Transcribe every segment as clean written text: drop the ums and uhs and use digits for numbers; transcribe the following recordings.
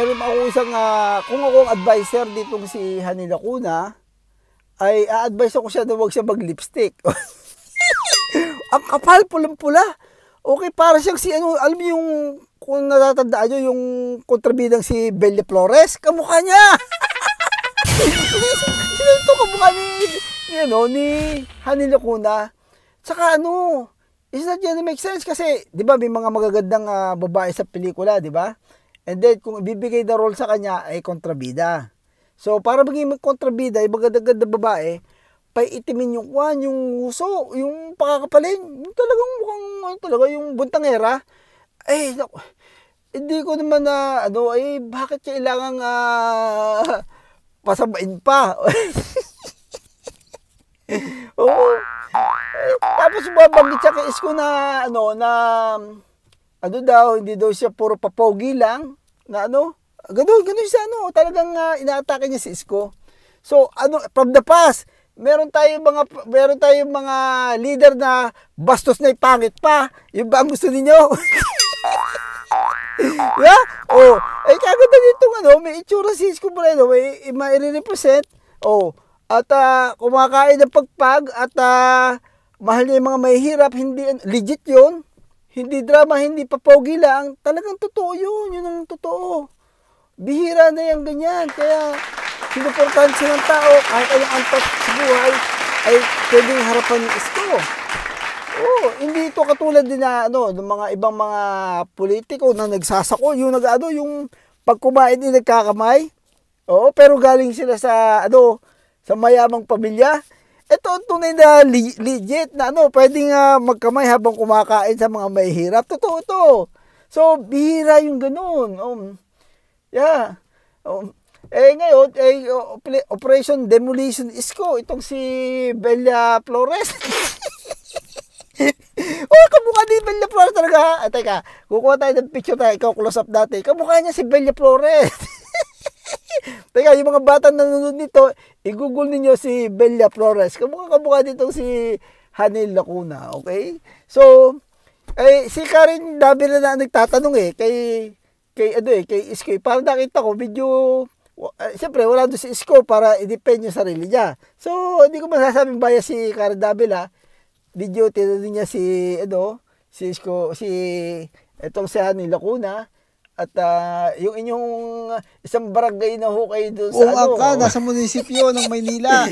kung ako ang advisor ditong si Hani Lacuna, ay a-advise ako siya na huwag siya mag-lipstick. Ang kapal, pulang-pula. Okay, para siyang si ano, alam mo yung, kung natatandaan nyo, yung kontrabidang si Bella Flores, kamukha niya. Sino ito kamukha ni Hani Lacuna? Tsaka ano, it's not gonna make sense kasi, di ba, may mga magagandang babae sa pelikula, di ba? And then, kung ibibigay na role sa kanya, ay kontrabida. So, para maging kontrabida, ay magaganda babae, paitimin yung kwan, yung uso, yung pakakapalin, yung talagang mukhang, talaga yung buntangera. Ay, naku, hindi ko naman na, bakit kailangan pasabain pa? Oo. Tapos babanggit siya kay Isko na, hindi daw siya puro papogi lang, ganun siya, talagang inaatake niya si Isko. So, from the past, meron tayong mga leader na bastos na ipangit pa. Yung ba ang gusto ninyo? Yeah? Oh, kaganda nitong may itsura si Isko Moreno, may i-represent. Oh, at kumakain ng pagpag at mahal niya yung mga mahihirap, hindi legit 'yun. Hindi drama, hindi papogi lang. Talagang totoo 'yun, 'yun ang totoo. Bihira na yung ganyan. Kaya sinuportahan siya ng tao kahit anong antas sa buhay ay pwedeng harapan ni Isko. Oh, hindi ito katulad din na ng mga ibang mga politiko na nagsasako, yung yung pag kumain din nagkakamay. Oo, pero galing sila sa sa mayamang pamilya. Ito ang tunay na legit na pwedeng magkamay habang kumakain sa mga mahihirap. Totoo ito. So, bihira yung ganun. Yeah. Ngayon, Operation Demolition Isko, itong si Bella Flores. Kamukha ni Bella Flores talaga. Teka, kukuha tayo ng picture tayo, ikaw close up dati. Kamukha niya si Bella Flores. Teka, yung mga bata na nanonood nito, i-google ninyo si Bella Flores. Kamukha dito si Hani Lacuna, okay? So, si Karen Davila na nagtatanong kay Isko. Parang nakita ko, medyo, siyempre, wala doon si Isko para i-depend yung sarili niya. So, hindi ko masasabing bias si Karen Davila. Video, tinanong niya si Isko, itong si Hani Lacuna. At yung inyong isang barangay na hukay doon sa nasa munisipyo ng Maynila.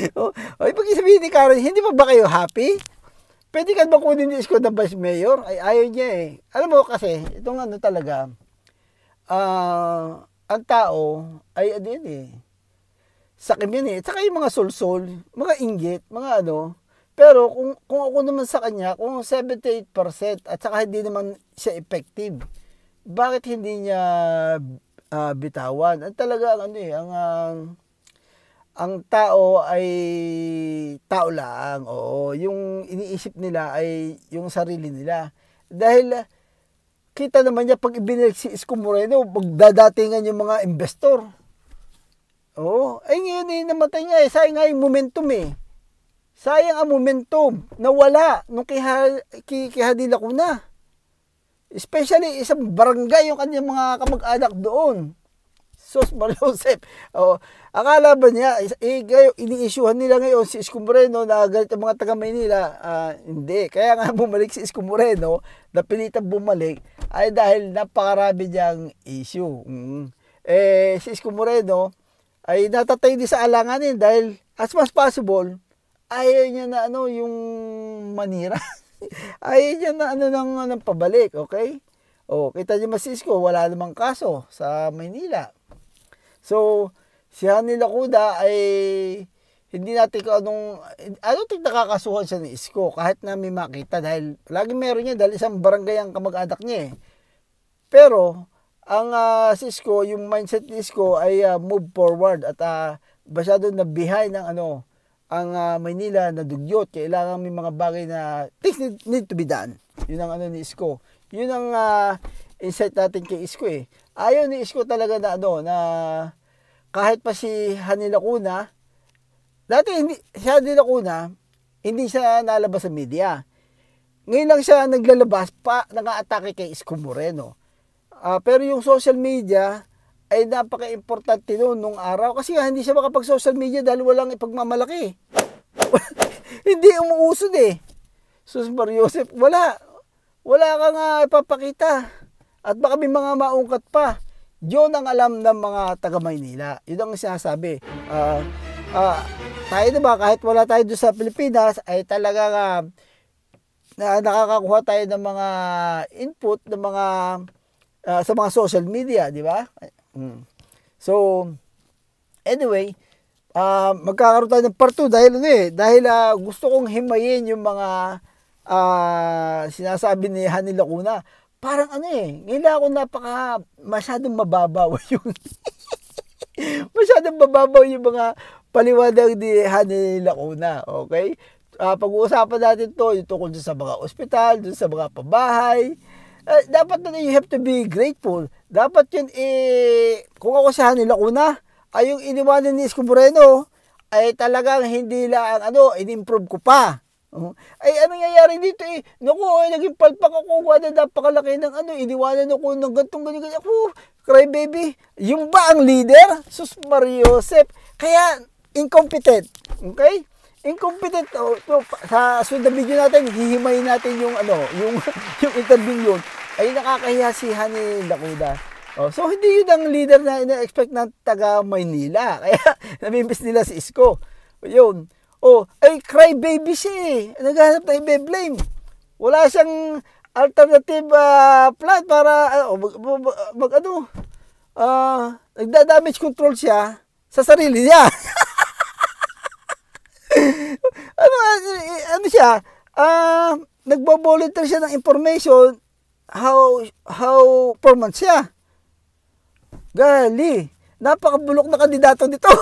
Ibig sabihin ni Karen, hindi ba kayo happy? Pwede ka ba kunin ni Isko na vice mayor? Ay, ayaw niya Alam mo kasi, itong talaga, ang tao ay sakim yan Tsaka yung mga sulsol, mga inggit, mga Pero kung ako naman sa kanya, kung 78% at saka hindi naman siya effective, bakit hindi niya bitawan? Ang talaga ang tao ay tao lang. Oo, yung iniisip nila ay yung sarili nila. Dahil kita naman niya pag ibinalik si Isko Moreno, magdadatingan yung mga investor. Oo, ngayon namatay niya sayang nga yung momentum Sayang ang momentum. Nawala nung kay Hani Lacuna. Especially isang barangay yung kanyang mga kamag-anak doon. Sos Mariosep. Akala ba niya, ini-issuehan nila ngayon si Isko Moreno na galit ang mga taga Maynila? Hindi. Kaya nga bumalik si Isko Moreno, napilitan bumalik, ay dahil napakarami niyang issue. Si Isko Moreno ay natatay din sa alanganin dahil as much possible, ayaw niya na yung manira. Ay, yan na ng pabalik, okay? Kita niyo mas Isko, wala namang kaso sa Maynila. So, si Hani Lacuna ay hindi natin nakakasuhan siya ni Isko kahit na may makita dahil lagi meron niya dahil isang barangay ang kamag-anak niya Pero, ang si Isko, yung mindset ni Isko ay move forward at masyado na behind ng ang Maynila na dugyot. Kailangan may mga bagay na things need to be done. Yun ang ni Isko. Yun ang insight natin kay Isko Ayaw ni Isko talaga na kahit pa si Hani Lacuna, dati si Hani Lacuna, hindi siya nalabas sa media. Ngayon lang siya naglalabas pa, nang-aatake kay Isko Moreno. Pero yung social media ay napaka-importante noon nung araw. Kasi hindi siya makapag-social media dahil walang ipagmamalaki. Hindi umuusod eh. Sus Mariosep, wala. Wala ka nga ipapakita. At baka may mga maungkat pa. Yun ang alam ng mga taga Maynila. Yun ang sinasabi. Tayo diba, kahit wala tayo doon sa Pilipinas, ay talaga nakakakuha tayo ng mga input ng mga sa mga social media, di ba? So, anyway, magkakaroon tayo ng part 2 dahil gusto kong himayin yung mga sinasabi ni Hani Lacuna. Parang ngayon ako masyadong mababaw yung masyadong mababaw yung mga paliwanag ni Hani Lacuna, okay? Pag-uusapan natin to, yung tungkol sa mga ospital, dun sa mga pabahay. Dapat na you have to be grateful. Dapat yun, kung ako si Hani Lacuna, ay yung iniwanan ni Isko Moreno, ay talagang hindi lang, in-improve ko pa. Ay, ano nangyayari dito naku, naging palpak ako, wala napakalaki ng iniwanan ako ng ganyan. Cry baby. Yung ba ang leader? Sus Mariosep. Kaya, incompetent. Okay? Incompetent. Sa sunod na video natin, hihimayin natin yung yung interview yun. Ay nakakahiya si Hani Lacuna. So hindi yun ang leader na ina-expect ng taga Maynila. Kaya namimiss nila si Isko. Yun. Ay cry baby siya. Naghahanap na i-blame. Wala siyang alternative plan para nagda-damage control siya sa sarili niya. Siya? Nagbo-volunteer siya ng information how performance siya. Gali, napakabulok na kandidato nito.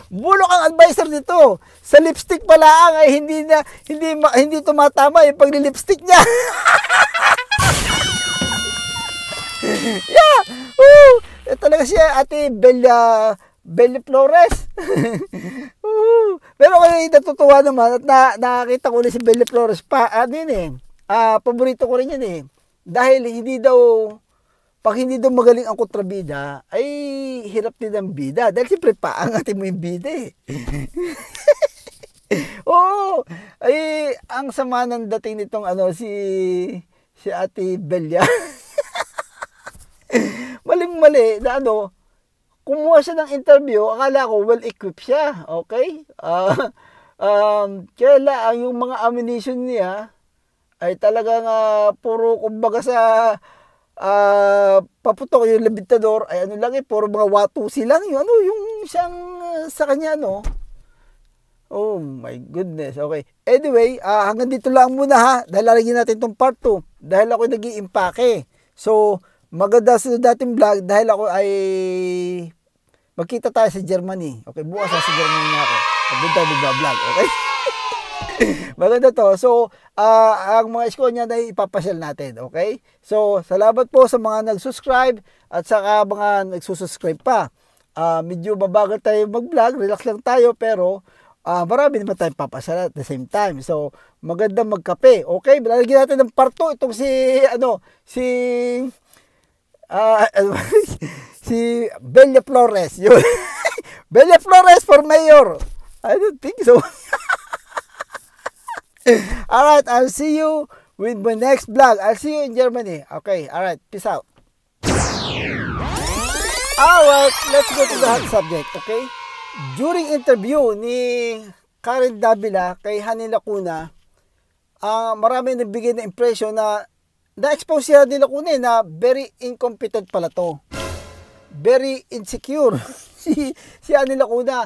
Bulok ang advisor nito. Sa lipstick pala ay hindi tumatama yung pagli-lipstick niya. Yeah. Talaga siya Ate Bella Flores. Pero kayo natutuwa naman at nakakita ko ulit si Bella Flores pa. Paborito ko rin yan Dahil pag hindi daw magaling ang kontrabida, ay hirap din ang bida. Dahil siyempre paangatin mo yung bida Oo. Ay, ang sama ng dating nitong si Ate Bella. Maling-mali na kumuha siya ng interview, akala ko well-equipped siya, okay? Kaya yung mga ammunition niya ay talagang puro kumbaga sa paputok yung labintador ay puro mga watusi lang yung siyang sa kanya Oh my goodness. Okay. Anyway, hanggang dito lang muna ha. Dahil lalagyan natin tong part 2 dahil ako nag-iimpake. So, maganda sa dating vlog dahil ako ay magkita tayo sa Germany. Okay, bukas sa Germany na ako. Doon tayo mag-vlog, okay? Maganda to. So, ang mga isko niya na ipapasyal natin, okay? So, salamat po sa mga nag-subscribe at saka mga nagsusubscribe pa. Medyo mabagal tayo mag-vlog, relax lang tayo, pero marami naman tayong papasyal at the same time. So, maganda magkape, okay? Lalagyan natin ng part 2 itong si Bella Flores. Yun. Bella Flores for mayor. I don't think so. Alright, I'll see you with my next vlog. I'll see you in Germany. Okay, alright, peace out. Alright, let's go to the hot subject, okay? During interview ni Karen Davila kay Hani Lacuna, marami nagbigay na impression na na-expose siya ni Lacuna na very incompetent pala to. Very insecure. si Hani Lacuna,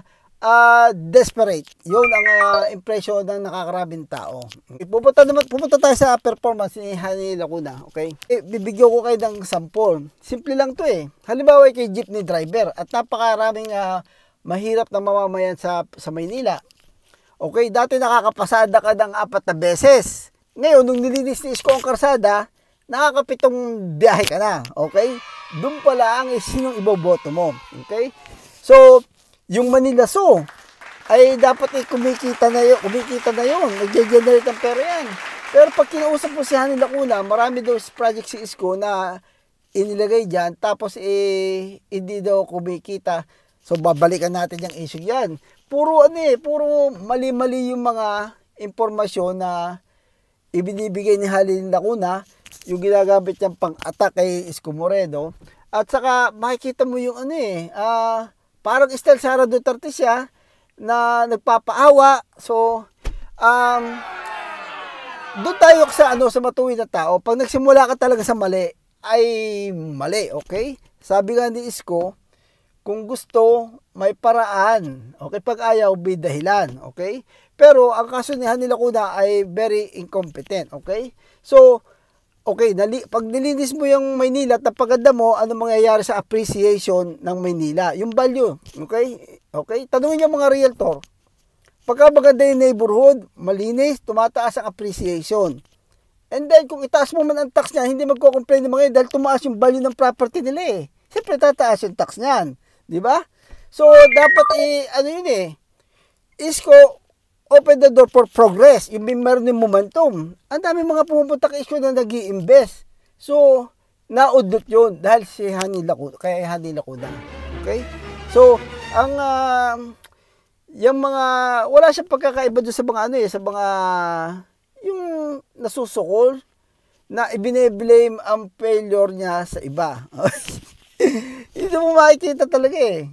desperate. Yun ang impression ng nakakaraming tao. Pupunta tayo sa performance ni Hani Lacuna, okay? Bibigyan ko kayo ng sample. Simple lang to Halimbawa kay jeepney driver at napakaraming mahirap na mamamayan sa Maynila. Okay, dati nakakapasada ka ng 4 na beses. Ngayon, nung nilinis ni Isko ang karsada, nakakapitong biyahe ka na. Okay? Doon pala ang sinong iboboto mo. Okay? So, yung Manila Zoo ay dapat kumikita na yun. Nag-generate ang pera yan. Pero pag kinausap mo si Hani Lacuna, marami daw project si Isko na inilagay dyan, tapos hindi daw kumikita. So babalikan natin yung issue yan. Puro puro mali-mali yung mga impormasyon na ibinibigay ni Halil Lacuna, yung ginagamit niyang pang-attack kay Isko Moreno. At saka makikita mo yung parang style Sara Duterte siya na nagpapaawa. So doon tayo sa matuwid na tao. Pag nagsimula ka talaga sa mali, ay mali, okay? Sabi nga ni Isko, kung gusto, may paraan. Okay? Pag ayaw, may dahilan. Okay? Pero ang kaso ni Hanil Lacuna ay very incompetent. Okay? So, okay, pag nilinis mo yung Maynila at napaganda mo, ano mangyayari sa appreciation ng Maynila? Yung value. Okay? Okay? Tanungin niyo mga realtor. Pagka maganda yung neighborhood, malinis, tumataas ang appreciation. And then, kung itaas mo man ang tax niya, hindi magko-complain ng mga yun dahil tumaas yung value ng property nila eh. Siyempre, tataas yung tax niyan. Di ba? So, dapat Isko, open the door for progress. Yung meron ng momentum. Ang dami mga pumupunta kay Isko na nag-i-invest. So, naudot yun dahil si Hanil Lacuna, kay Hanil Lacuna. Okay? So, yung mga, wala siyang pagkakaiba doon sa mga sa mga, yung nasusukol, na ibine-blame ang failure niya sa iba. Hindi mo makikita talaga eh.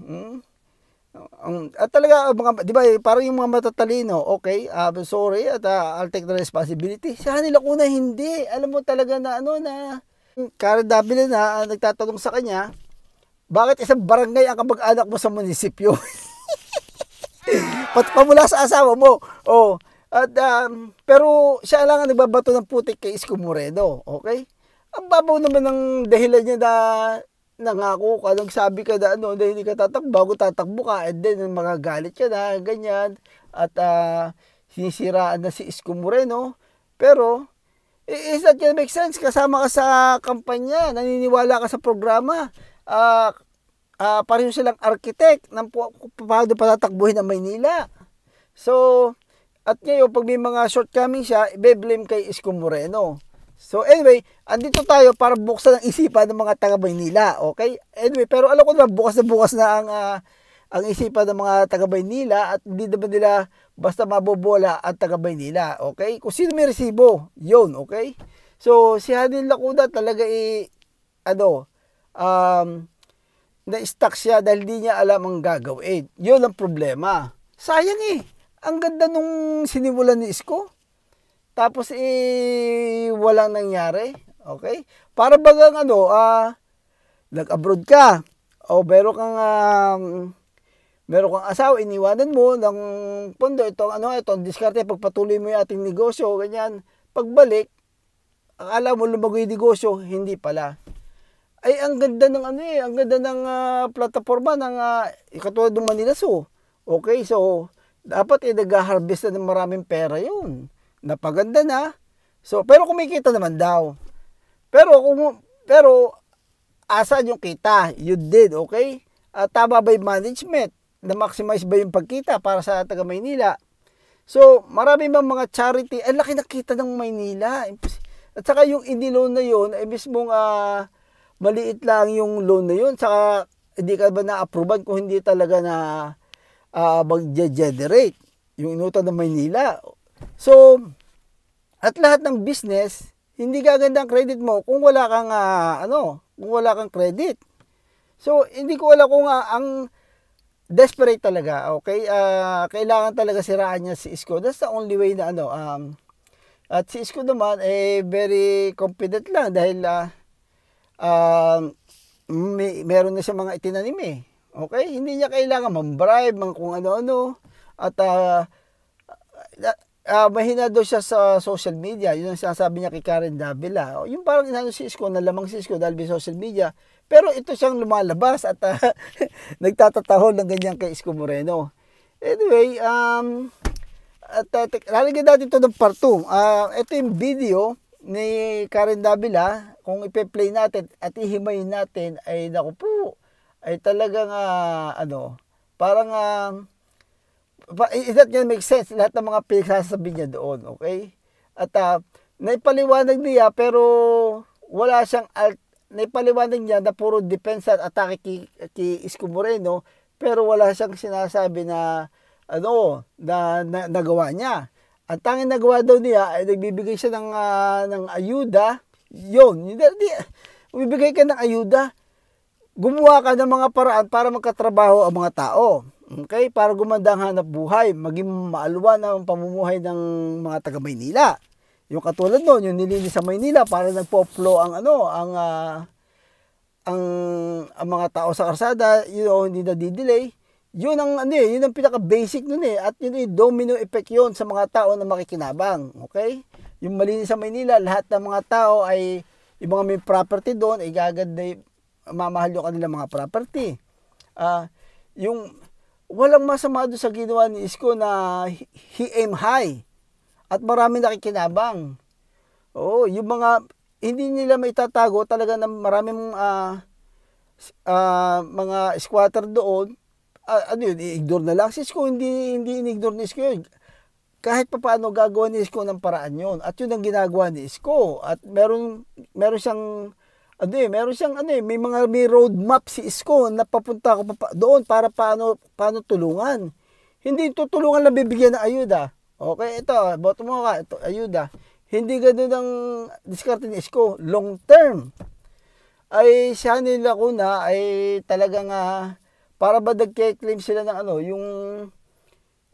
At talaga, di ba, parang yung mga matatalino, okay, sorry, at I'll take the responsibility. Sa Hanil Lacuna, hindi. Alam mo talaga na Karen Davila na nagtatanong sa kanya, bakit isang barangay ang kamag-anak mo sa munisipyo? Pamula sa asawa mo. Oh. At, pero siya lang ang nagbabato ng putik kay Isko Moreno. Okay? Ang babaw naman ng dahilan niya na nangako ka, nagsabi ka na na hindi ka tatakbo, bago tatakbo ka, and then magagalit ka na, ganyan. At sinisiraan na si Isko Moreno. Pero, is that gonna make sense? Kasama ka sa kampanya, naniniwala ka sa programa. Pareho silang architect ng paano patatakbuhin ang Maynila. So, at ngayon, pag may mga shortcoming siya, i-blame kay Isko Moreno. So, anyway, andito tayo para buksan ang isipan ng mga taga-Maynila. Okay? Anyway, pero alam ko naman, bukas na ang isipan ng mga taga-Maynila at hindi naman nila basta mabobola ang taga-Maynila. Okay? Kung sino may resibo, yun. Okay? So, si Hanil Lacuna talaga na-stuck siya dahil di niya alam ang gagawin. Yun ang problema. Sayang eh. Ang ganda nung sinimulan ni Isko. Tapos walang nangyari. Okay? Para bagang nag-abroad ka. O meron kang asawa, iniwanan mo ng pondo, itong diskarte, pagpatuloy mo yung ating negosyo, ganyan. Pagbalik, akala mo lumago yung negosyo, hindi pala. Ay, ang ganda ng ang ganda ng plataforma ng katulad ng Manila Zoo. Okay, so dapat nag-harvest na ng maraming pera yun. Napaganda na. So, pero kumikita naman daw. Pero asan yung kita? You did, okay? Tama ba yung management? Na-maximize ba yung pagkita para sa taga Maynila? So, marami bang mga charity? Ang laki nakita ng Maynila. At saka yung iniloan na yun, ay mismong maliit lang yung loan na yun. Saka hindi ka ba na-approvean kung hindi talaga na mag-generate yung inutan ng Maynila. So, at lahat ng business, hindi gaganda ang credit mo kung wala kang kung wala kang credit. So, hindi ko alam kung ang desperate talaga, okay? Kailangan talaga siraan niya si Isko. That's the only way na at si Isko naman very confident lang dahil meron na siya mga itinanim eh. Okay? Hindi niya kailangan mambribe, kung ano-ano. At mahina daw siya sa social media. Yun ang sinasabi niya kay Karen Davila. Yung parang si Isko, nalamang si Isko dahil sa social media. Pero ito siyang lumalabas at nagtatatahol ng ganyan kay Isko Moreno. Anyway, lalagyan natin ito ng part 2. Ito yung video ni Karen Davila. Kung ipe-play natin at ihimayin natin, ay naku po, ay talagang parang is that gonna make sense? Lahat ng mga pinagsasabi niya doon, okay? At naipaliwanag niya pero wala siyang naipaliwanag niya na puro defense at atake kay Isko Moreno, pero wala siyang sinasabi na nagawa niya. Ang tanging nagawa daw niya ay nagbibigay siya ng ayuda. Bibigay ka ng ayuda. Gumawa ka ng mga paraan para magkatrabaho ang mga tao. Okay? Para gumanda ang hanap buhay, maging maalwan ang pamumuhay ng mga taga Maynila. Yung katulad noon, yung nilinis sa Maynila para nagpo-flow ang mga tao sa karsada, hindi na di-delay. Yun ang pinaka basic noon at yun yung domino effect yun sa mga tao na makikinabang. Okay? Yung malinis sa Maynila, lahat ng mga tao ay yung mga may property doon ay gaganda, mamahal yung kanilang mga property. Yung walang masama doon sa ginawa ni Isko na he aim high. At marami nakikinabang. Oo, yung mga hindi nila maitatago talaga na maraming mga squatter doon. I-ignore na lang. Si Isko, hindi in-ignore ni Isko yun. Kahit pa paano gagawa ni Isko ng paraan yun. At yun ang ginagawa ni Isko. At meron siyang may roadmap si Isko na papunta ko doon para paano tulungan. Hindi tutulungan lang bibigyan ng ayuda. Okay, ito, boto mo ka, ito, ayuda. Hindi ganoon ang diskarte ni Isko. Long term, ay siya nila kuna ay talagang para ba nagke-claim sila ng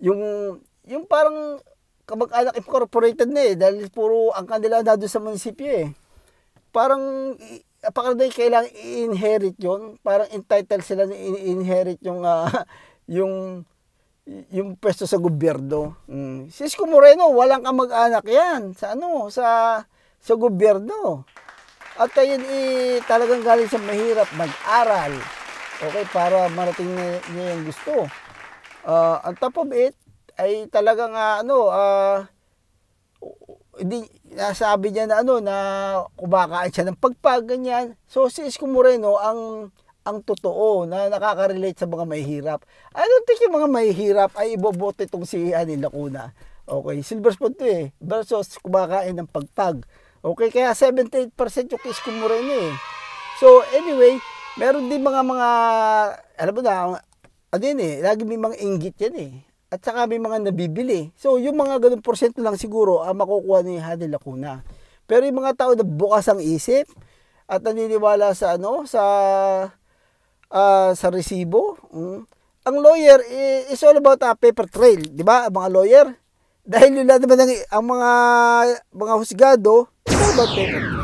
yung parang kamag-anak incorporated na dahil puro ang kanila na doon sa munisipyo Parang, apakaladay kailangan i-inherit yon, parang entitled sila na i-inherit yung pwesto sa gobyerno. Si Isko Moreno, walang kamag-anak yan sa gobyerno. At ayun talagang galing sa mahirap mag-aral. Okay, para marating niya yung gusto. On top of it, ay talagang hindi nasabi niya na kumakain siya ng ganyan. So si Isko Moreno ang totoo na nakaka-relate sa mga mahihirap. I don't think yung mga mahihirap ay ibobote itong si Ani Lacuna. Okay, Silver Spoon to versus kumakain ng Okay, kaya 78% yung Isko Moreno So anyway, meron din mga alam mo na, lagi may mga inggit yan At saka may mga nabibili. So yung mga ganung porsyento lang siguro makukuha ni Ani Lacuna. Pero yung mga tao na bukas ang isip at naniniwala sa sa resibo. Ang lawyer is all about paper trail, di ba? Ang mga lawyer, dahil yun lang naman ang mga husgado, it's all about paper trail.